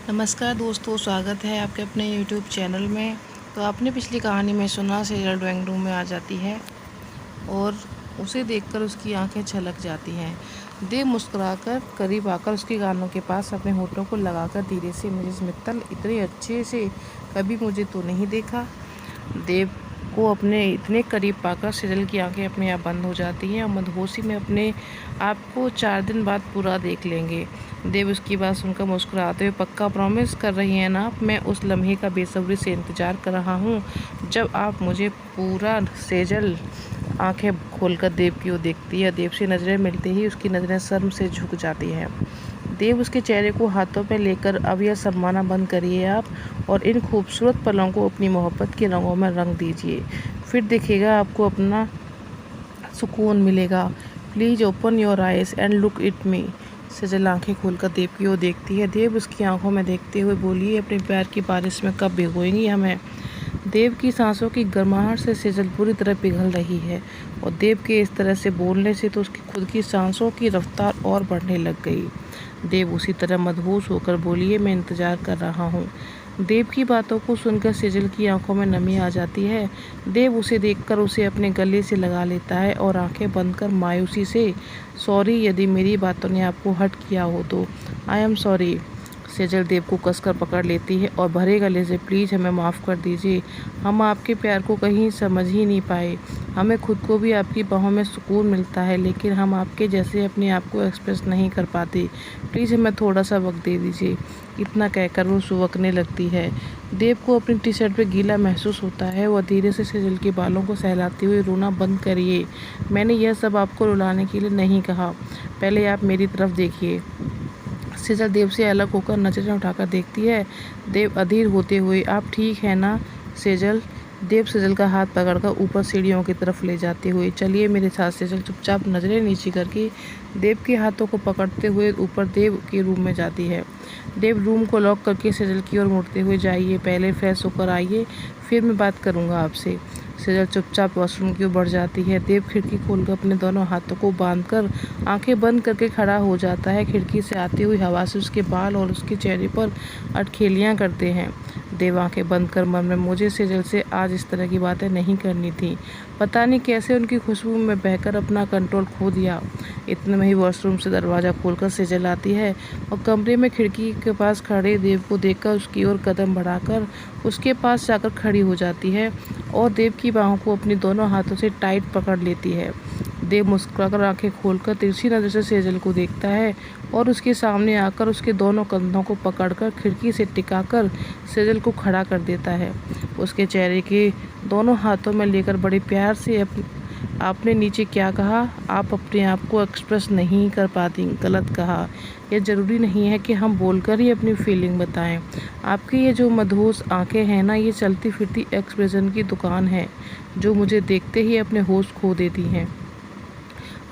नमस्कार दोस्तों, स्वागत है आपके अपने YouTube चैनल में। तो आपने पिछली कहानी में सुना सेजल ड्राइंग रूम में आ जाती है और उसे देखकर उसकी आंखें छलक जाती हैं। देव मुस्कुराकर करीब आकर उसके कानों के पास अपने होठों को लगाकर धीरे से, मिसेस मित्तल, इतने अच्छे से कभी मुझे तो नहीं देखा। देव को अपने इतने करीब पाकर सेजल की आंखें अपने आप बंद हो जाती हैं और मदहोशी में अपने आप को 4 दिन बाद पूरा देख लेंगे। देव उसकी बात सुनकर मुस्कुराते हुए, पक्का प्रॉमिस कर रही हैं ना? मैं उस लम्हे का बेसब्री से इंतज़ार कर रहा हूँ जब आप मुझे पूरा। सेजल आंखें खोलकर देव की ओर देखती है। देव से नज़रें मिलते ही उसकी नज़रें शर्म से झुक जाती हैं। देव उसके चेहरे को हाथों में लेकर, अब यह शर्माना बंद करिए आप और इन खूबसूरत पलों को अपनी मोहब्बत के रंगों में रंग दीजिए, फिर देखिएगा आपको अपना सुकून मिलेगा। Please open your eyes and look at me. Sejal आंखें खोलकर देव की ओर देखती है। देव उसकी आंखों में देखते हुए, बोलिए, अपने प्यार की बारिश में कब भिगोएंगी हमें? देव की सांसों की गर्माहट से सेजल पूरी तरह पिघल रही है और देव के इस तरह से बोलने से तो उसकी खुद की सांसों की रफ्तार और बढ़ने लग गई। देव उसी तरह मदहोश होकर, बोलिए, मैं इंतज़ार कर रहा हूँ। देव की बातों को सुनकर सेजल की आंखों में नमी आ जाती है। देव उसे देखकर उसे अपने गले से लगा लेता है और आंखें बंद कर मायूसी से, सॉरी यदि मेरी बातों ने आपको हर्ट किया हो तो। I am sorry. Sejal Dev को कसकर पकड़ लेती है और भरे गले से, प्लीज़ हमें माफ़ कर दीजिए। हम आपके प्यार को कहीं समझ ही नहीं पाए। हमें खुद को भी आपकी बाहों में सुकून मिलता है, लेकिन हम आपके जैसे अपने आप को एक्सप्रेस नहीं कर पाते। प्लीज़ हमें थोड़ा सा वक्त दे दीजिए। इतना कहकर वो सुबकने लगती है। देव को अपनी टी शर्ट पर गीला महसूस होता है। वह धीरे से सेजल के बालों को सहलाते हुए, रोना बंद करिए। मैंने यह सब आपको रुलाने के लिए नहीं कहा। पहले आप मेरी तरफ देखिए। सेजल देव से अलग होकर नजरें उठाकर देखती है। देव अधीर होते हुए, आप ठीक है ना सेजल? देव सेजल का हाथ पकड़कर ऊपर सीढ़ियों की तरफ ले जाते हुए, चलिए मेरे साथ। सेजल चुपचाप नजरें नीचे करके देव के हाथों को पकड़ते हुए ऊपर देव के रूम में जाती है। देव रूम को लॉक करके सेजल की ओर मुड़ते हुए, जाइए, पहले फ्रेश होकर आइए, फिर मैं बात करूँगा आपसे। सेजल चुपचाप वॉशरूम की ओर बढ़ जाती है। देव खिड़की खोलकर अपने दोनों हाथों को बांधकर आंखें बंद करके खड़ा हो जाता है। खिड़की से आती हुई हवा से उसके बाल और उसके चेहरे पर अटखेलियाँ करते हैं। देव आंखें बंद कर मन में, मुझे सेजल से आज इस तरह की बातें नहीं करनी थी। पता नहीं कैसे उनकी खुशबू में बहकर अपना कंट्रोल खो दिया। इतने में ही वॉशरूम से दरवाज़ा खोलकर सेजल आती है और कमरे में खिड़की के पास खड़े देव को देखकर उसकी ओर कदम बढ़ाकर उसके पास जाकर खड़ी हो जाती है और देव की बाहों को अपनी दोनों हाथों से टाइट पकड़ लेती है। देव मुस्कुराकर आंखें खोलकर तिरछी नज़र से सेजल को देखता है और उसके सामने आकर उसके दोनों कंधों को पकड़कर खिड़की से टिकाकर सेजल को खड़ा कर देता है। उसके चेहरे के दोनों हाथों में लेकर बड़े प्यार से, आपने नीचे क्या कहा? आप अपने आप को एक्सप्रेस नहीं कर पाती। गलत कहा। यह ज़रूरी नहीं है कि हम बोलकर ही अपनी फीलिंग बताएं। आपकी ये जो मदहोश आंखें हैं ना, ये चलती फिरती एक्सप्रेशन की दुकान है जो मुझे देखते ही अपने होश खो देती हैं।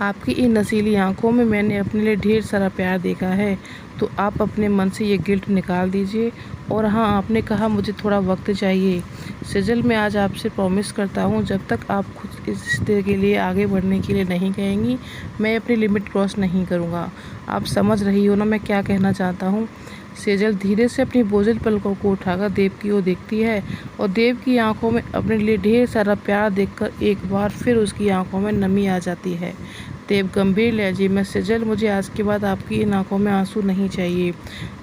आपकी इन नशीली आंखों में मैंने अपने लिए ढेर सारा प्यार देखा है, तो आप अपने मन से ये गिल्ट निकाल दीजिए। और हाँ, आपने कहा मुझे थोड़ा वक्त चाहिए। सेजल, मैं आज आपसे प्रॉमिस करता हूँ, जब तक आप खुद इस रिश्ते के लिए आगे बढ़ने के लिए नहीं कहेंगी, मैं अपनी लिमिट क्रॉस नहीं करूँगा। आप समझ रही हो ना मैं क्या कहना चाहता हूँ? सेजल धीरे से अपनी बोझिल पलकों को उठाकर देव की ओर देखती है और देव की आंखों में अपने लिए ढेर सारा प्यार देखकर एक बार फिर उसकी आंखों में नमी आ जाती है। देव गंभीर लहजे में, सेजल, मुझे आज के बाद आपकी इन आंखों में आंसू नहीं चाहिए।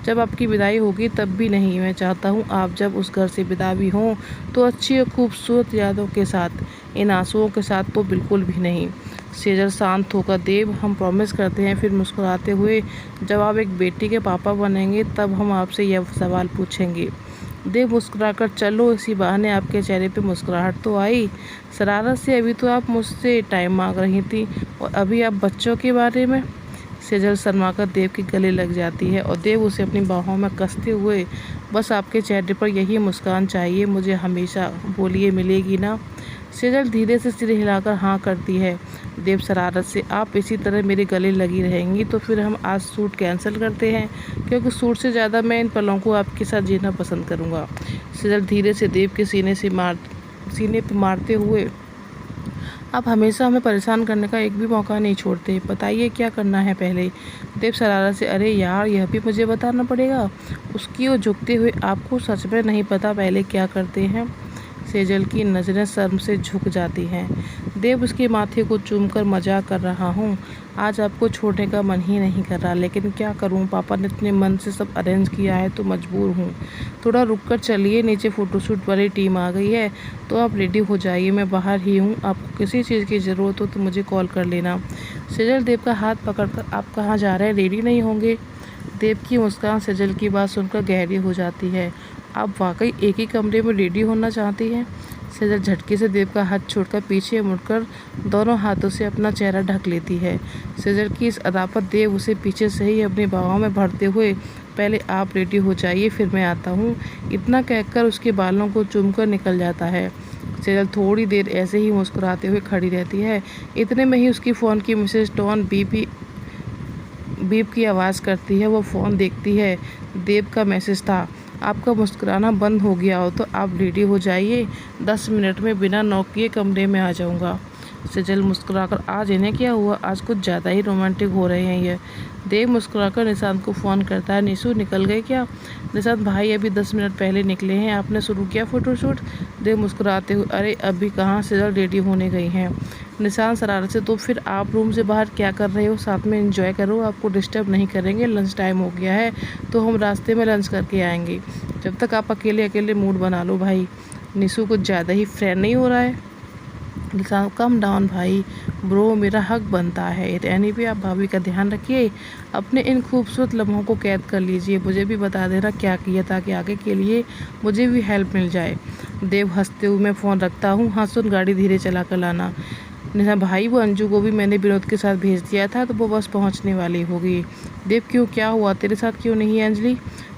जब आपकी विदाई होगी तब भी नहीं। मैं चाहता हूँ आप जब उस घर से विदा भी हों तो अच्छी और खूबसूरत यादों के साथ, इन आंसुओं के साथ तो बिल्कुल भी नहीं। सेजल शांत होकर, देव, हम प्रॉमिस करते हैं। फिर मुस्कुराते हुए, जब आप एक बेटी के पापा बनेंगे तब हम आपसे यह सवाल पूछेंगे। देव मुस्कुराकर, चलो इसी बहाने आपके चेहरे पे मुस्कुराहट तो आई। शरारत से अभी तो आप मुझसे टाइम मांग रही थी और अभी आप बच्चों के बारे में। सेजल शर्माकर देव के गले लग जाती है और देव उसे अपनी बाहों में कसते हुए, बस आपके चेहरे पर यही मुस्कान चाहिए मुझे हमेशा, बोलिए, मिलेगी ना? सेजल धीरे से सिर हिलाकर हाँ करती है। देव शरारत से, आप इसी तरह मेरे गले लगी रहेंगी तो फिर हम आज सूट कैंसिल करते हैं, क्योंकि सूट से ज़्यादा मैं इन पलों को आपके साथ जीना पसंद करूँगा। सेजल धीरे से देव के सीने पर मारते हुए आप हमेशा हमें परेशान करने का एक भी मौका नहीं छोड़ते, बताइए क्या करना है पहले। देव शरारत से, अरे यार यह भी मुझे बताना पड़ेगा। उसकी ओर झुकते हुए, आपको सच में नहीं पता पहले क्या करते हैं। सेजल की नज़रें शर्म से झुक जाती हैं। देव उसके माथे को चूमकर मजाक कर रहा हूँ, आज आपको छोड़ने का मन ही नहीं कर रहा, लेकिन क्या करूँ, पापा ने इतने मन से सब अरेंज किया है तो मजबूर हूँ। थोड़ा रुक कर चलिए, नीचे फ़ोटोशूट वाली टीम आ गई है तो आप रेडी हो जाइए, मैं बाहर ही हूँ, आपको किसी चीज़ की ज़रूरत हो तो मुझे कॉल कर लेना। सेजल देव का हाथ पकड़कर, आप कहाँ जा रहे हैं, रेडी नहीं होंगे। देव की मुस्कान सेजल की बात सुनकर गहरी हो जाती है। आप वाकई एक ही कमरे में रेडी होना चाहती हैं। सेजल झटके से देव का हाथ छोड़कर पीछे मुड़कर दोनों हाथों से अपना चेहरा ढक लेती है। सेजल की इस अदा पर देव उसे पीछे से ही अपनी बाहों में भरते हुए, पहले आप रेडी हो जाइए फिर मैं आता हूँ, इतना कहकर उसके बालों को चूमकर निकल जाता है। सेजल थोड़ी देर ऐसे ही मुस्कुराते हुए खड़ी रहती है। इतने में ही उसकी फ़ोन की मैसेज टोन बीप की आवाज़ करती है। वो फ़ोन देखती है, देव का मैसेज था, आपका मुस्कुराना बंद हो गया हो तो आप रेडी हो जाइए, 10 मिनट में बिना नॉक किए कमरे में आ जाऊंगा। सेजल मुस्कुराकर, आज इन्हें क्या हुआ, आज कुछ ज़्यादा ही रोमांटिक हो रहे हैं ये। देव मुस्कुराकर निशांत को फ़ोन करता है, निशु निकल गए क्या। निशांत, भाई अभी 10 मिनट पहले निकले हैं, आपने शुरू किया फ़ोटोशूट। देव मुस्कुराते हुए, अरे अभी कहाँ, सेजल रेडी होने गई हैं। निशांत शरारत से, तो फिर आप रूम से बाहर क्या कर रहे हो, साथ में एंजॉय करो, आपको डिस्टर्ब नहीं करेंगे, लंच टाइम हो गया है तो हम रास्ते में लंच करके आएंगे, जब तक आप अकेले अकेले मूड बना लो भाई। निशु कुछ ज़्यादा ही फ्रेंड नहीं हो रहा है। निशांत, कम डाउन भाई, ब्रो मेरा हक बनता है। एनी भी आप भाभी का ध्यान रखिए, अपने इन खूबसूरत लम्हों को कैद कर लीजिए, मुझे भी बता देना क्या किया ताकि आगे के लिए मुझे भी हेल्प मिल जाए। देव हंसते हुए, मैं फ़ोन रखता हूँ, हाँ सुन, गाड़ी धीरे चला कर लाना। निशा, भाई वो अंजू को भी मैंने विनोद के साथ भेज दिया था तो वो बस पहुंचने वाली होगी। देव, क्यों, क्या हुआ, तेरे साथ क्यों नहीं है अंजलि।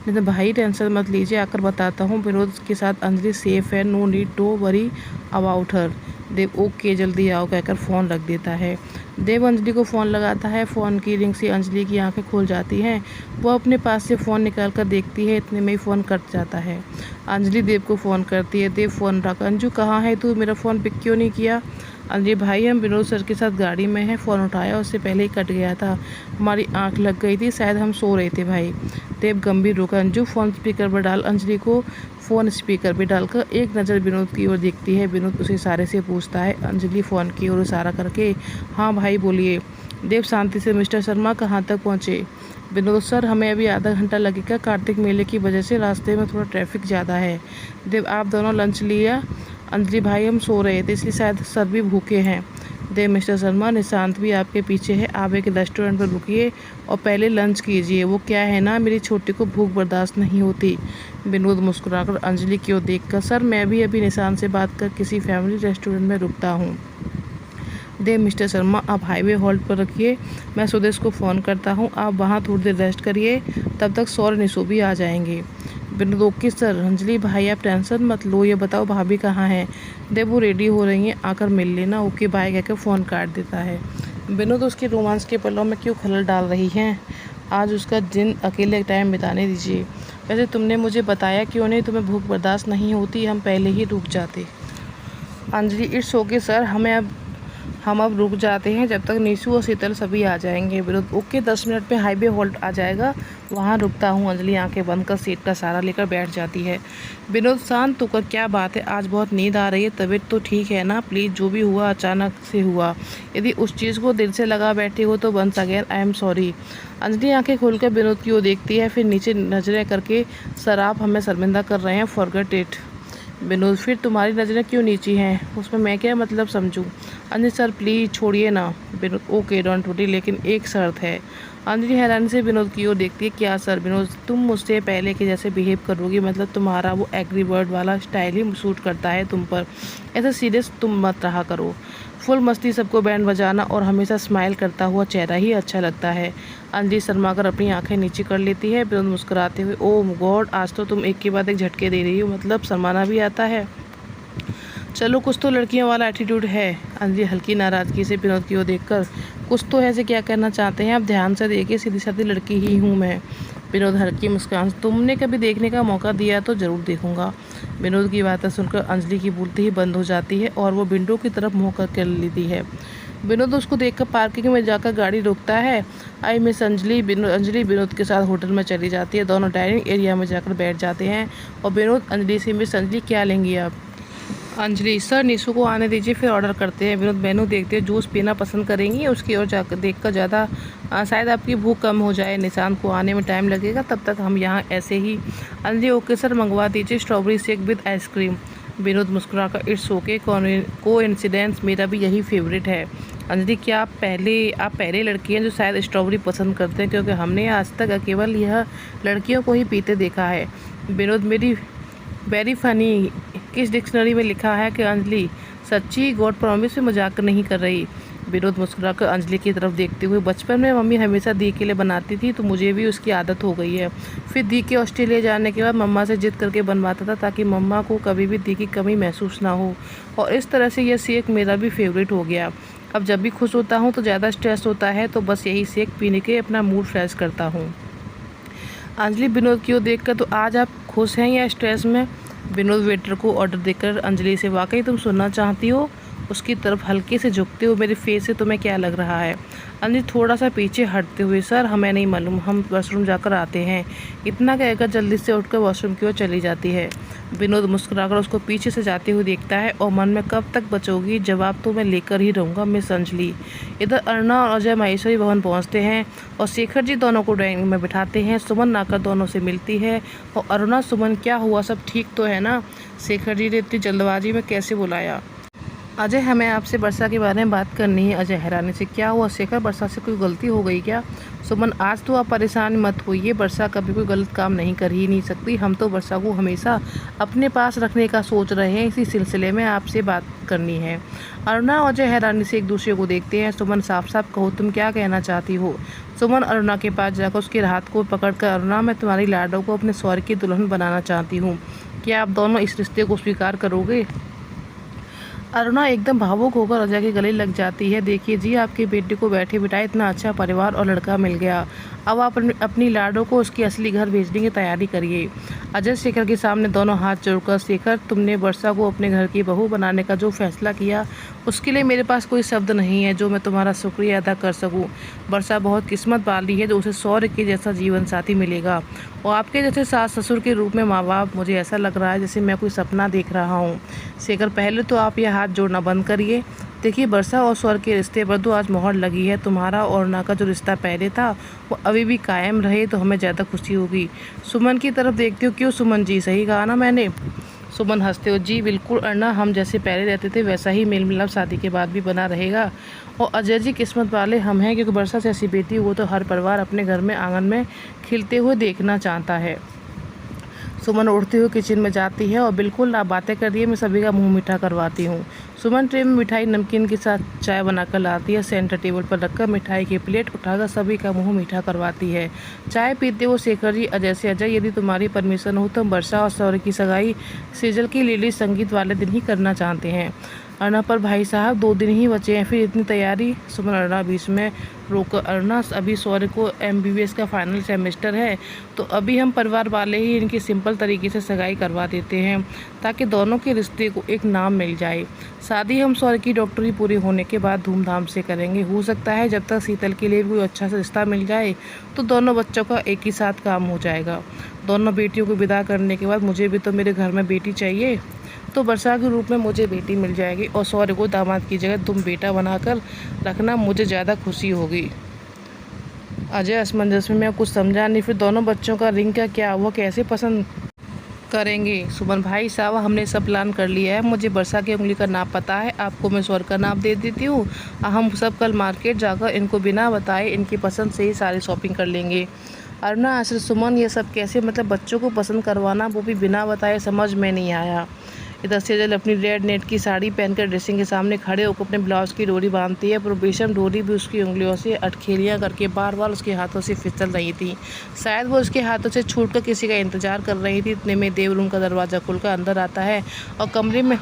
निशा, भाई टेंशन मत लीजिए, आकर बताता हूँ, विनोद के साथ अंजलि सेफ है, no need to worry about her. Dev, okay जल्दी आओ कहकर फ़ोन रख देता है। देव अंजलि को फ़ोन लगाता है, फ़ोन की रिंग से अंजलि की आंखें खुल जाती हैं। वो अपने पास से फ़ोन निकाल कर देखती है, इतने में ही फ़ोन कट जाता है। अंजलि देव को फ़ोन करती है, देव फ़ोन रख, अंजू कहाँ है तू, मेरा फ़ोन पिक क्यों नहीं किया। अंजलि, भाई हम विनोद सर के साथ गाड़ी में हैं, फ़ोन उठाया उससे पहले ही कट गया था, हमारी आंख लग गई थी, शायद हम सो रहे थे भाई। देव गंभीर रुका, अंजू फ़ोन स्पीकर पर डाल। अंजलि को फ़ोन स्पीकर पर डालकर एक नज़र विनोद की ओर देखती है। विनोद उसे इशारे से पूछता है, अंजलि फ़ोन की ओर इशारा करके, हाँ भाई बोलिए। देव शांति से, मिस्टर शर्मा कहाँ तक पहुँचे। विनोद, सर हमें अभी आधा घंटा लगेगा, कार्तिक मेले की वजह से रास्ते में थोड़ा ट्रैफिक ज़्यादा है। देव, आप दोनों लंच लिया। अंजलि, भाई हम सो रहे थे इसलिए शायद सर भी भूखे हैं। देव, मिस्टर शर्मा निशांत भी आपके पीछे है, आप एक रेस्टोरेंट पर रुकिए और पहले लंच कीजिए, वो क्या है ना, मेरी छोटी को भूख बर्दाश्त नहीं होती। विनोद मुस्कुराकर अंजलि की ओर देखकर, सर मैं भी अभी निशांत से बात कर किसी फैमिली रेस्टोरेंट में रुकता हूँ। देव, मिस्टर शर्मा आप हाईवे हॉल्ट पर रखिए, मैं सुदेश को फ़ोन करता हूँ, आप वहाँ थोड़ी देर रेस्ट करिए, तब तक सौर निशु भी आ जाएंगे। Vinod, okay sir. अंजलि, भाई आप टेंशन मत लो, ये बताओ भाभी कहाँ हैं। देव, वो रेडी हो रही हैं, आकर मिल लेना, ओके बाय कहकर फ़ोन काट देता है। विनोद, उसके रोमांस के पलों में क्यों खलल डाल रही हैं, आज उसका दिन अकेले टाइम बिताने दीजिए। वैसे तुमने मुझे बताया क्यों नहीं, तुम्हें भूख बर्दाश्त नहीं होती, हम पहले ही रुक जाते। अंजलि, इट्स ओके सर, हम अब रुक जाते हैं जब तक निशु और शीतल सभी आ जाएंगे। विनोद, ओके 10 मिनट में हाईवे हॉल्ट आ जाएगा, वहाँ रुकता हूँ। अंजलि आंखें बंद कर सीट का सहारा लेकर बैठ जाती है। विनोद, शांत होकर, क्या बात है, आज बहुत नींद आ रही है, तबीयत तो ठीक है ना, प्लीज़ जो भी हुआ अचानक से हुआ, यदि उस चीज़ को दिल से लगा बैठी हो तो once again I am sorry. Anjali आंखें खोलकर विनोद की ओर देखती है, फिर नीचे नजरें करके, सर आप हमें शर्मिंदा कर रहे हैं, फॉरगेट इट। विनोद, फिर तुम्हारी नज़रें क्यों नीची हैं, उसमें मैं क्या मतलब समझूं। अंजलि, सर प्लीज़ छोड़िए ना। विनोद, ओके डोंट वरी, लेकिन एक शर्त है। अंजलि हैरानी से विनोद की ओर देखती है, क्या सर। विनोद, तुम मुझसे पहले के जैसे बिहेव करोगी, मतलब तुम्हारा वो एग्री बर्ड वाला स्टाइल ही सूट करता है तुम पर, ऐसे सीरियस तुम मत रहा करो, फुल मस्ती, सबको बैंड बजाना और हमेशा स्माइल करता हुआ चेहरा ही अच्छा लगता है। अंजलि शर्माकर अपनी आंखें नीचे कर लेती है। विनोद मुस्कुराते हुए, ओह गॉड, आज तो तुम एक के बाद एक झटके दे रही हो, मतलब शर्माना भी आता है। चलो कुछ तो लड़कियों वाला एटीट्यूड है। अंजलि हल्की नाराज़गी से विनोद की ओर देखकर, कुछ तो है से क्या कहना चाहते हैं आप, ध्यान से देखिए, सीधी सादी लड़की ही हूँ मैं। विनोद हल्की मुस्कान, तुमने कभी देखने का मौका दिया तो ज़रूर देखूंगा। विनोद की बातें सुनकर अंजलि की बोलती ही बंद हो जाती है और वो विंडो की तरफ मुँह कर लेती है। विनोद उसको देखकर पार्किंग में जाकर गाड़ी रोकता है। आई मिस अंजलि विनोद के साथ होटल में चली जाती है। दोनों डाइनिंग एरिया में जाकर बैठ जाते हैं और विनोद अंजलि से, मिस अंजलि क्या लेंगी आप? अंजलि, सर निशु को आने दीजिए फिर ऑर्डर करते हैं। विनोद, मेनू देखते हैं, जूस पीना पसंद करेंगी? उसकी ओर जाकर देखकर ज़्यादा शायद आपकी भूख कम हो जाए, निशांत को आने में टाइम लगेगा, तब तक हम यहाँ ऐसे ही। अंजलि, ओके सर, मंगवा दीजिए strawberry shake with ice cream. Vinod मुस्कुराकर, इट्स ओके, कोइंसिडेंस, मेरा भी यही फेवरेट है। अंजलि, क्या आप पहले लड़की हैं जो शायद स्ट्रॉबेरी पसंद करते हैं, क्योंकि हमने आज तक केवल यह लड़कियों को ही पीते देखा है। विनोद, मेरी वेरी फनी, किस डिक्शनरी में लिखा है कि अंजलि सच्ची गॉड प्रॉमिस में मजाक नहीं कर रही? विनोद मुस्कुराकर अंजलि की तरफ देखते हुए, बचपन में मम्मी हमेशा दी के लिए बनाती थी तो मुझे भी उसकी आदत हो गई है। फिर दी के ऑस्ट्रेलिया जाने के बाद मम्मा से जिद करके बनवाता था ताकि मम्मा को कभी भी दी की कमी महसूस ना हो, और इस तरह से यह शेक मेरा भी फेवरेट हो गया। अब जब भी खुश होता हूँ तो ज़्यादा स्ट्रेस होता है तो बस यही शेक पीने के अपना मूड फ्रेश करता हूँ। अंजलि विनोद की ओर देखकर, तो आज आप खुश हैं या स्ट्रेस में? विनोद वेटर को ऑर्डर देकर अंजलि से, वाकई तुम सुनना चाहती हो? उसकी तरफ हल्के से झुकते हुए, मेरे फेस से तुम्हें क्या लग रहा है? अंजलि थोड़ा सा पीछे हटते हुए, सर हमें नहीं मालूम, हम वॉशरूम जाकर आते हैं। इतना कहकर जल्दी से उठकर वॉशरूम की ओर चली जाती है। विनोद मुस्कुराकर उसको पीछे से जाते हुए देखता है और मन में, कब तक बचोगी? जवाब तो मैं लेकर ही रहूँगा मिस अंजलि। इधर अरुणा और अजय माहेश्वरी भवन पहुँचते हैं और शेखर जी दोनों को ड्राइंग में बिठाते हैं। सुमन आकर दोनों से मिलती है और अरुणा, सुमन क्या हुआ, सब ठीक तो है ना? शेखर जी ने इतनी जल्दबाजी में कैसे बुलाया? अजय, हमें आपसे वर्षा के बारे में बात करनी है। अजय हैरानी से, क्या हुआ शेखर, वर्षा से कोई गलती हो गई क्या? सुमन, आज तो आप परेशान मत होइए, वर्षा कभी कोई गलत काम नहीं कर ही नहीं सकती। हम तो वर्षा को हमेशा अपने पास रखने का सोच रहे हैं, इसी सिलसिले में आपसे बात करनी है। अरुणा और अजय हैरानी से एक दूसरे को देखते हैं। सुमन, साफ साफ कहो, तुम क्या कहना चाहती हो? सुमन अरुणा के पास जाकर उसके हाथ को पकड़कर, अरुणा, मैं तुम्हारी लाडो को अपने सौर की दुल्हन बनाना चाहती हूँ, क्या आप दोनों इस रिश्ते को स्वीकार करोगे? अरुणा एकदम भावुक होकर अजय के गले लग जाती है। देखिए जी, आपके बेटे को बैठे बिठाए इतना अच्छा परिवार और लड़का मिल गया, अब आप अपनी लाडो को उसके असली घर भेजने की तैयारी करिए। अजय शेखर के सामने दोनों हाथ जोड़कर, शेखर, तुमने वर्षा को अपने घर की बहू बनाने का जो फैसला किया उसके लिए मेरे पास कोई शब्द नहीं है जो मैं तुम्हारा शुक्रिया अदा कर सकूं। वर्षा बहुत किस्मत वाली है जो उसे सौर्य के जैसा जीवन साथी मिलेगा, और आपके जैसे सास ससुर के रूप में माँ बाप, मुझे ऐसा लग रहा है जैसे मैं कोई सपना देख रहा हूँ। शेखर, पहले तो आप यह हाथ जोड़ना बंद करिए। देखिए, वर्षा और स्वर के रिश्ते पर तो आज मोहर लगी है, तुम्हारा और अरुणा का जो रिश्ता पहले था वो अभी भी कायम रहे तो हमें ज़्यादा खुशी होगी। सुमन की तरफ देखती हो, क्यों सुमन जी, सही कहा ना मैंने? सुमन हंसते हो, जी बिल्कुल अरुणा, हम जैसे पहले रहते थे वैसा ही मेल मिलाप शादी के बाद भी बना रहेगा। और अजय जी, किस्मत वाले हम हैं, क्योंकि वर्षा से ऐसी बेटी वो तो हर परिवार अपने घर में आंगन में खिलते हुए देखना चाहता है। सुमन उठते हुए किचन में जाती है और, बिल्कुल आप बातें कर रही है, मैं सभी का मुंह मीठा करवाती हूँ। सुमन ट्रे में मिठाई नमकीन के साथ चाय बनाकर लाती है। सेंटर टेबल पर रखकर मिठाई की प्लेट उठाकर सभी का मुंह मीठा करवाती है। चाय पीते हुए शेखर जी अजय से, अजय, यदि तुम्हारी परमिशन हो तो हम वर्षा और सौर्य की सगाई सेजल की लेडी संगीत वाले दिन ही करना चाहते हैं। अरुणा, पर भाई साहब 2 दिन ही बचे हैं, फिर इतनी तैयारी? सुमन अरुणा बीच में रोक, अरुणा, अभी सौर्य को MBBS का फाइनल सेमेस्टर है तो अभी हम परिवार वाले ही इनकी सिंपल तरीके से सगाई करवा देते हैं ताकि दोनों के रिश्ते को एक नाम मिल जाए। शादी हम सौर्य की डॉक्टरी पूरी होने के बाद धूमधाम से करेंगे। हो सकता है जब तक शीतल के लिए भी कोई अच्छा सा रिश्ता मिल जाए तो दोनों बच्चों का एक ही साथ काम हो जाएगा। दोनों बेटियों को विदा करने के बाद मुझे भी तो मेरे घर में बेटी चाहिए, तो वर्षा के रूप में मुझे बेटी मिल जाएगी और सौर्य को दामाद की जगह तुम बेटा बनाकर रखना, मुझे ज़्यादा खुशी होगी। अजय असमंजस में, मैं कुछ समझा नहीं, फिर दोनों बच्चों का रिंग का क्या, वो कैसे पसंद करेंगे? सुमन, भाई साहब हमने सब प्लान कर लिया है, मुझे वर्षा की उंगली का नाप पता है, आपको मैं सौर्य का नाप दे देती हूँ। हम सब कल मार्केट जाकर इनको बिना बताए इनकी पसंद से ही सारी शॉपिंग कर लेंगे। अरुणा, आश्र, सुमन, ये सब कैसे, मतलब बच्चों को पसंद करवाना वो भी बिना बताए, समझ में नहीं आया। इधर सेजल अपनी रेड नेट की साड़ी पहनकर ड्रेसिंग के सामने खड़े होकर अपने ब्लाउज की डोरी बांधती है, पर बेशम डोरी भी उसकी उंगलियों से अटखेलियाँ करके बार बार उसके हाथों से फिसल रही थी। शायद वो उसके हाथों से छूटकर किसी का इंतजार कर रही थी। इतने में देव रूम का दरवाज़ा खुलकर अंदर आता है और कमरे में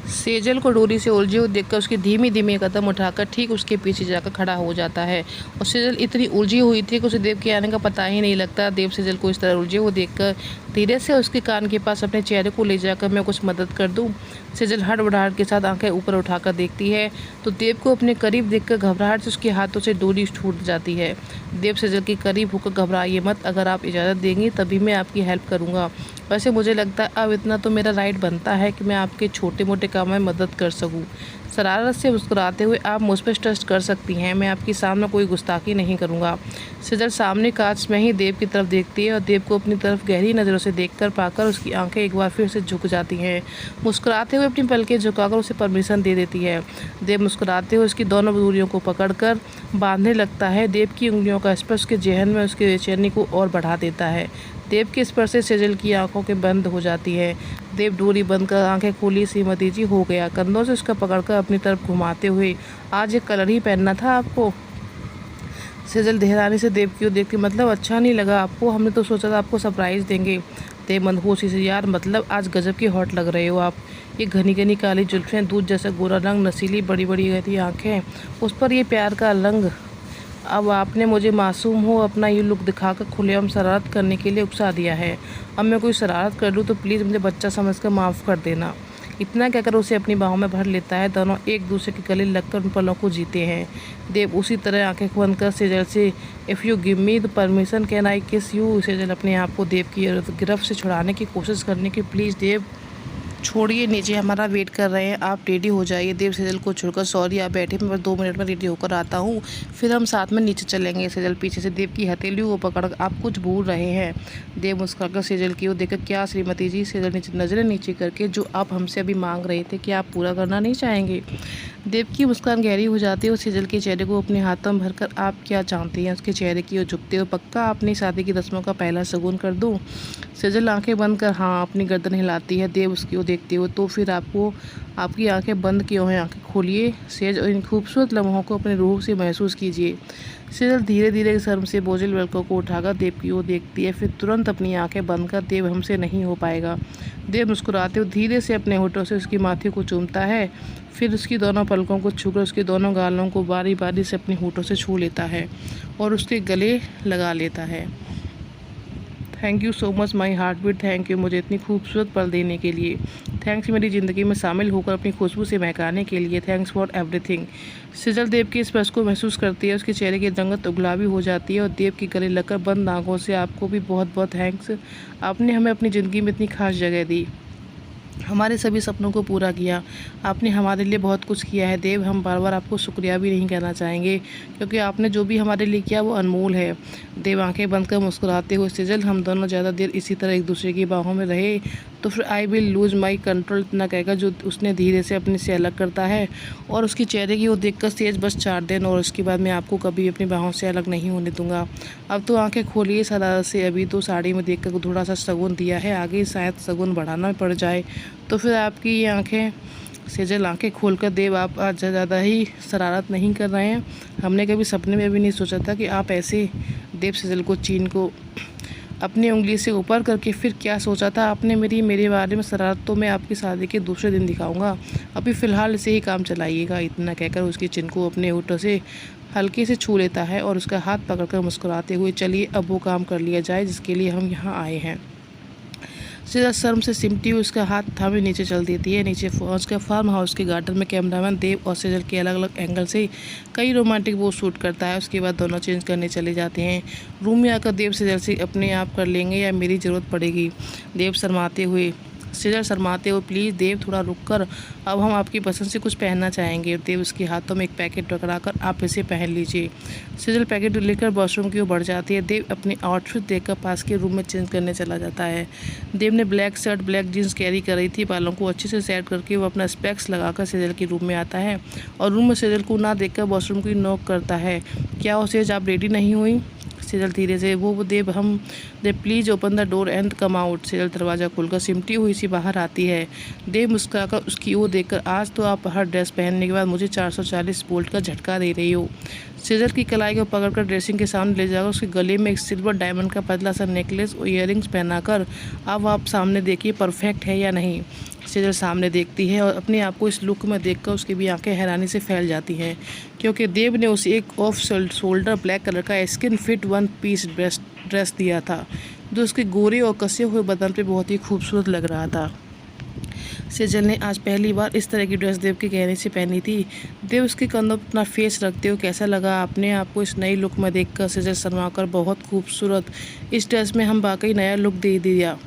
सेजल को डोरी से उलझे हुए देखकर उसकी धीमी धीमी कदम उठाकर ठीक उसके पीछे जाकर खड़ा हो जाता है। और सेजल इतनी उलझी हुई थी कि उसे देव के आने का पता ही नहीं लगता। देव सेजल को इस तरह उलझे हुए देखकर धीरे से उसके कान के पास अपने चेहरे को ले जाकर मैं कुछ मदद कर दूं। सेजल हड़बड़ाहट के साथ आंखें ऊपर उठाकर देखती है तो देव को अपने करीब देखकर घबराहट से उसके हाथों से डोरी छूट जाती है। देव सेजल के करीब होकर घबराइए मत, अगर आप इजाज़त देंगी तभी मैं आपकी हेल्प करूँगा। वैसे मुझे लगता है अब इतना तो मेरा राइट बनता है कि मैं आपके छोटे मोटे काम में मदद कर सकूं। शरारत से मुस्कुराते हुए आप मुझ पर ट्रस्ट कर सकती हैं, मैं आपके सामने कोई गुस्ताखी नहीं करूंगा। सेजल सामने कांच में ही देव की तरफ देखती है और देव को अपनी तरफ गहरी नज़रों से देखकर पाकर उसकी आंखें एक बार फिर से झुक जाती हैं। मुस्कुराते हुए अपनी पलकें झुकाकर उसे परमिशन दे देती है। देव मुस्कुराते हुए उसकी दोनों दूरियों को पकड़कर बांधने लगता है। देव की उंगलियों का स्पर्श के जेहन में उसकी बेचैनी को और बढ़ा देता है। देव के स्पर्श से सेजल की आंखों के बंद हो जाती है। देव डोरी बंद कर आंखें खोली, श्रीमती जी हो गया, कंधों से उसका पकड़कर अपनी तरफ घुमाते हुए, आज ये कलर ही पहनना था आपको। सेजल देहरानी से देव की ओर देखती, मतलब अच्छा नहीं लगा आपको? हमने तो सोचा था आपको सरप्राइज़ देंगे। देव मंदहोशी से, यार मतलब आज गजब की हॉट लग रहे हो आप। ये घनी घनी काली जुल्फें, दूध जैसा गोरा रंग, नसीली बड़ी बड़ी गहरी आँखें, उस पर ये प्यार का रंग। अब आपने मुझे मासूम हो अपना ये लुक दिखाकर खुलेआम शरारत करने के लिए उकसा दिया है। अब मैं कोई शरारत कर लूँ तो प्लीज़ मुझे बच्चा समझकर माफ़ कर देना। इतना कहकर उसे अपनी बाहों में भर लेता है। दोनों एक दूसरे के गले लगकर उन पलों को जीते हैं। देव उसी तरह आंखें बंद कर सेजल से, if you give me the permission can I किस यू। सेजल अपने आप को देव की गिरफ्त से छुड़ाने की कोशिश करने की, प्लीज़ देव छोड़िए, नीचे हमारा वेट कर रहे हैं, आप रेडी हो जाइए। देव सेजल को छोड़कर, सॉरी आप बैठे, मैं बस 2 मिनट में रेडी होकर आता हूँ, फिर हम साथ में नीचे चलेंगे। सेजल पीछे से देव की हथेलियों को पकड़, आप कुछ भूल रहे हैं। देव मुस्कुराकर सेजल की ओर देखकर, क्या श्रीमती जी? सेजल नीचे नजरें नीचे करके, जो आप हमसे अभी मांग रहे थे क्या आप पूरा करना नहीं चाहेंगे? देव की मुस्कान गहरी हो जाती है और सेजल के चेहरे को अपने हाथों में भरकर, आप क्या चाहती हैं? उसके चेहरे की ओर झुकते हुए, पक्का अपनी शादी की रस्मों का पहला शगुन कर दूं? सेजल आंखें बंद कर हाँ अपनी गर्दन हिलाती है। देव उसकी ओर देखते हुए, तो फिर आपको आपकी आंखें बंद क्यों हैं? आंखें खोलिए सेज और इन खूबसूरत लम्हों को अपने रूह से महसूस कीजिए। सेजल धीरे धीरे शर्म से बोझिल पलकों को उठाकर देव की ओर देखती है, फिर तुरंत अपनी आंखें बंद कर, देव हमसे नहीं हो पाएगा। देव मुस्कुराते हुए धीरे से अपने होठों से उसकी माथे को चूमता है, फिर उसकी दोनों पलकों को छूकर उसके दोनों गालों को बारी बारी से अपने होठों से छू लेता है और उसके गले लगा लेता है। Thank you so much my heart beat, thank you मुझे इतनी खूबसूरत पल देने के लिए। थैंक्स मेरी ज़िंदगी में शामिल होकर अपनी खुशबू से महकाने के लिए। Thanks for everything. Sejal Dev के स्पर्श को महसूस करती है, उसके चेहरे की रंगत गुलाबी हो जाती है और देव के गले लगकर बंद आंखों से, आपको भी बहुत बहुत थैंक्स, आपने हमें अपनी ज़िंदगी में इतनी खास जगह दी, हमारे सभी सपनों को पूरा किया, आपने हमारे लिए बहुत कुछ किया है। देव हम बार बार आपको शुक्रिया भी नहीं कहना चाहेंगे, क्योंकि आपने जो भी हमारे लिए किया वो अनमोल है। देव आंखें बंद कर मुस्कुराते हुए, सेजल हम दोनों ज़्यादा देर इसी तरह एक दूसरे की बाहों में रहे तो फिर I will lose my control, इतना कहकर जो उसने धीरे से अपने से अलग करता है और उसके चेहरे की ओर देखकर, सेज बस 4 दिन और उसके बाद मैं आपको कभी अपनी बाहों से अलग नहीं होने दूंगा। अब तो आंखें खोलिए शरारत से, अभी तो साड़ी में देखकर थोड़ा सा शगुन दिया है, आगे शायद शगुन बढ़ाना पड़ जाए तो फिर आपकी ये आंखें। सेजल आंखें खोलकर, देव आप आज ज़्यादा ही शरारत नहीं कर रहे हैं, हमने कभी सपने में भी नहीं सोचा था कि आप ऐसे। देव सेजल को चीन को अपनी उंगली से ऊपर करके, फिर क्या सोचा था आपने मेरे बारे में? शरारत तो मैं आपकी शादी के दूसरे दिन दिखाऊंगा, अभी फ़िलहाल इसे ही काम चलाइएगा। इतना कहकर उसकी चिन को अपने होठों से हल्के से छू लेता है और उसका हाथ पकड़कर मुस्कुराते हुए, चलिए अब वो काम कर लिया जाए जिसके लिए हम यहाँ आए हैं। सेजल शर्म से सिमटी हुई उसका हाथ थामे नीचे चल देती है। नीचे पहुंचकर फार्म हाउस के गार्डन में कैमरामैन देव और सेजल के अलग अलग एंगल से कई रोमांटिक वो शूट करता है। उसके बाद दोनों चेंज करने चले जाते हैं। रूम में आकर देव सेजल से, अपने आप कर लेंगे या मेरी ज़रूरत पड़ेगी? देव शर्माते हुए, सेजल शर्माते हुए, प्लीज़ देव थोड़ा रुक कर, अब हम आपकी पसंद से कुछ पहनना चाहेंगे। देव उसके हाथों में एक पैकेट पकड़ाकर, आप इसे पहन लीजिए। सेजल पैकेट लेकर वॉशरूम की ओर बढ़ जाती है। देव अपनी आउटफिट देखकर पास के रूम में चेंज करने चला जाता है। देव ने black shirt black jeans carry कर रही थी, बालों को अच्छे से सेट करके वो अपना स्पेक्स लगाकर सेजल के रूम में आता है और रूम में सेजल को ना देखकर वॉशरूम की नॉक करता है। क्या हो सेज, आप रेडी नहीं हुई? सेजल धीरे से, वो देव हम Dev please open the door and come out. Sejal दरवाज़ा खोलकर सिमटी हुई सी बाहर आती है। देव मुस्कुराकर उसकी ओर देखकर, आज तो आप हर ड्रेस पहनने के बाद मुझे 440 वोल्ट का झटका दे रही हो। सेजल की कलाई को पकड़कर ड्रेसिंग के सामने ले जाकर उसके गले में एक सिल्वर डायमंड का पतला सा नेकलेस और ईयररिंग्स पहनाकर, अब आप सामने देखिए परफेक्ट है या नहीं। सेजल सामने देखती है और अपने आप को इस लुक में देखकर उसकी भी आंखें हैरानी से फैल जाती हैं, क्योंकि देव ने उसे एक ऑफ शोल्डर ब्लैक कलर का skin fit one piece dress दिया था, जो उसके गोरे और कसे हुए बदन पे बहुत ही खूबसूरत लग रहा था। सेजल ने आज पहली बार इस तरह की ड्रेस देव के कहने से पहनी थी। देव उसके कंधों पर अपना फेस रखते हुए कैसा लगा अपने आप को इस नई लुक में देखकर? सेजल शर्माकर बहुत खूबसूरत, इस ड्रेस में हम वाकई नया लुक दे दिया।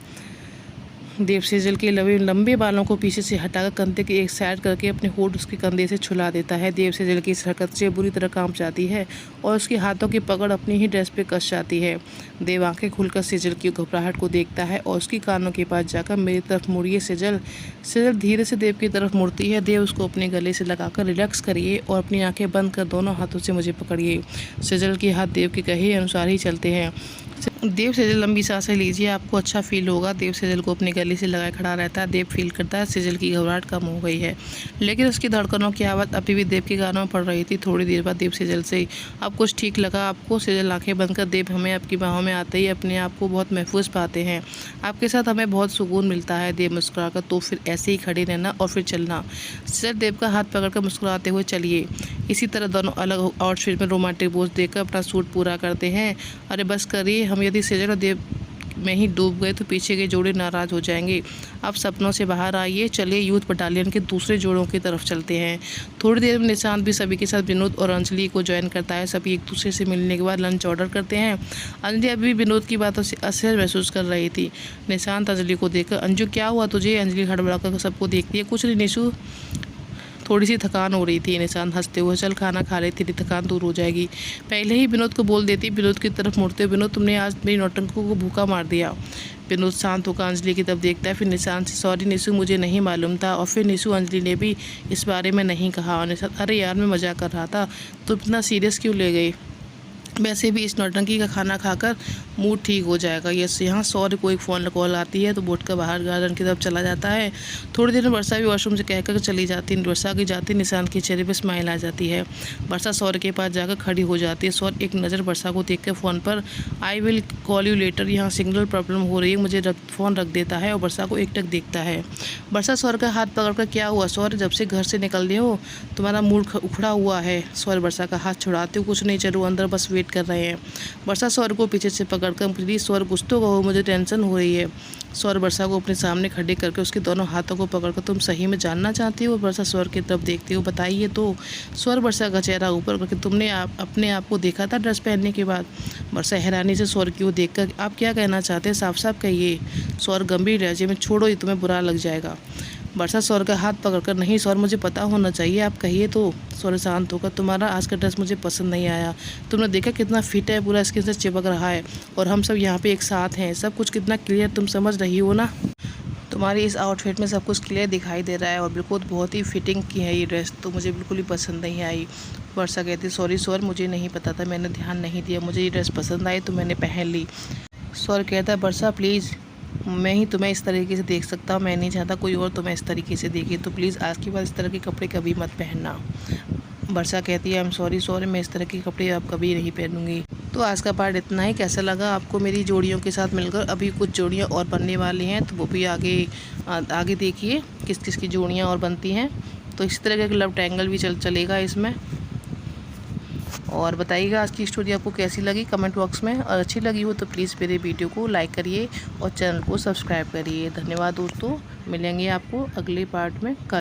देव सेजल के लंबे बालों को पीछे से हटाकर कंधे के एक साइड करके अपने होठ उसके कंधे से छुला देता है। देव सेजल की इस हरकत से बुरी तरह कांप जाती है और उसके हाथों की पकड़ अपनी ही ड्रेस पे कस जाती है। देव आंखें खुलकर सेजल की घबराहट को देखता है और उसकी कानों के पास जाकर मेरी तरफ मुड़िए सेजल। सेजल धीरे से देव की तरफ मुड़ती है। देव उसको अपने गले से लगाकर रिलैक्स करिए और अपनी आंखें बंद कर दोनों हाथों से मुझे पकड़िए। सेजल के हाथ देव के कहे अनुसार ही चलते हैं। देव सेजल लंबी सांसें लीजिए, आपको अच्छा फील होगा। देव सेजल को अपने गले से लगाए खड़ा रहता है। देव फील करता है सेजल की घबराहट कम हो गई है, लेकिन उसकी धड़कनों की आवाज़ अभी भी देव के कानों में पड़ रही थी। थोड़ी देर बाद देव सेजल से अब कुछ ठीक लगा आपको? सेजल आंखें बंद कर देव हमें आपकी बाहों में आते ही अपने आप को बहुत महफूज पाते हैं। आपके साथ हमें बहुत सुकून मिलता है। देव मुस्कुराकर तो फिर ऐसे ही खड़े रहना और फिर चलना। सेजल देव का हाथ पकड़कर मुस्कुराते हुए चलिए। इसी तरह दोनों अलग आउटफिट में रोमांटिक पोज देकर अपना सूट पूरा करते हैं। अरे बस करिए, हम यदि सेजल और देव में ही डूब गए तो पीछे के जोड़े नाराज़ हो जाएंगे। अब सपनों से बाहर आइए, चलिए यूथ बटालियन के दूसरे जोड़ों की तरफ चलते हैं। थोड़ी देर में निशांत भी सभी के साथ विनोद और अंजलि को ज्वाइन करता है। सभी एक दूसरे से मिलने के बाद लंच ऑर्डर करते हैं। अंजलि अभी विनोद की बातों से असहज महसूस कर रही थी। निशांत अंजलि को देखकर अंजू क्या हुआ तुझे? अंजलि हड़बड़ाकर सबको देखती है। कुछ नहीं निशु, थोड़ी सी थकान हो रही थी। निशांत हंसते हुए चल खाना खा रही थी, थकान दूर हो जाएगी। पहले ही विनोद को बोल देती। विनोद की तरफ मुड़ते, विनोद तुमने आज मेरी नौटंकों को भूखा मार दिया। विनोद शांत होकर अंजलि की तरफ देखता है, फिर निशांत से सॉरी निशु, मुझे नहीं मालूम था। और फिर निशु अंजलि ने भी इस बारे में नहीं कहा। और निशांत अरे यार मैं मजाक कर रहा था, तुम इतना सीरियस क्यों ले गई? वैसे भी इस नौटंकी का खाना खाकर मूड ठीक हो जाएगा। यहाँ सौर्य को एक फ़ोन कॉल आती है तो बोट कर बाहर गार्डन की तरफ चला जाता है। थोड़ी देर में वर्षा भी वॉशरूम से कहकर चली जाती है। वर्षा की जाती निशांत के चेहरे पर स्माइल आ जाती है। वर्षा सौर्य के पास जाकर खड़ी हो जाती है। सौर्य एक नज़र वर्षा को देखकर फ़ोन पर I will call you later, यहाँ सिग्नल प्रॉब्लम हो रही है, मुझे फ़ोन रख देता है और वर्षा को एकटक देखता है। वर्षा सौर्य का हाथ पकड़कर क्या हुआ सौर्य, जब से घर से निकल रहे हो तुम्हारा मूड उखड़ा हुआ है? सौर्य वर्षा का हाथ छुड़ाते हो। कुछ नहीं, चलो अंदर बस वेट कर रहे हैं। वर्षा सौर्य को पीछे से पकड़कर प्लीज़ सौर्य कुछ तो कहो, मुझे टेंशन हो रही है। सौर्य वर्षा को अपने सामने खड़े करके उसके दोनों हाथों को पकड़कर तुम सही में जानना चाहती हो? वर्षा सौर्य की तरफ देखती हो। बताइए तो। सौर्य वर्षा का चेहरा ऊपर करके तुमने अपने आप को देखा था ड्रेस पहनने के बाद? वर्षा हैरानी से सौर्य की ओर देखकर आप क्या कहना चाहते हैं, साफ साफ कहिए। सौर्य गंभीर लहजे में छोड़ो, ये तुम्हें बुरा लग जाएगा। वर्षा सौर्य का हाथ पकड़कर नहीं सौर्य मुझे पता होना चाहिए, आप कहिए तो। सौर्य शांत होकर तुम्हारा आज का ड्रेस मुझे पसंद नहीं आया। तुमने देखा कितना फिट है, पूरा स्किन से चिपक रहा है और हम सब यहाँ पे एक साथ हैं। सब कुछ कितना क्लियर तुम समझ रही हो ना? तुम्हारी इस आउटफिट में सब कुछ क्लियर दिखाई दे रहा है और बिल्कुल बहुत ही फिटिंग की है ये ड्रेस, तो मुझे बिल्कुल ही पसंद नहीं आई। वर्षा कहती सॉरी सौर्य, मुझे नहीं पता था, मैंने ध्यान नहीं दिया, मुझे ये ड्रेस पसंद आई तो मैंने पहन ली। सौर्य कहता है वर्षा प्लीज़, मैं ही तुम्हें इस तरीके से देख सकता हूँ, मैं नहीं चाहता कोई और तुम्हें इस तरीके से देखे, तो प्लीज़ आज के बाद इस तरह के कपड़े कभी मत पहनना। वर्षा कहती है आई एम सॉरी सॉरी, मैं इस तरह के कपड़े अब कभी नहीं पहनूंगी। तो आज का पार्ट इतना ही। कैसा लगा आपको मेरी जोड़ियों के साथ मिलकर? अभी कुछ जोड़ियाँ और बनने वाली हैं तो वो भी आगे देखिए किस किस की जोड़ियाँ और बनती हैं। तो इस तरह का लव ट्रायंगल भी चलेगा इसमें। और बताइएगा आज की स्टोरी आपको कैसी लगी कमेंट बॉक्स में, और अच्छी लगी हो तो प्लीज़ मेरे वीडियो को लाइक करिए और चैनल को सब्सक्राइब करिए। धन्यवाद दोस्तों, मिलेंगे आपको अगले पार्ट में।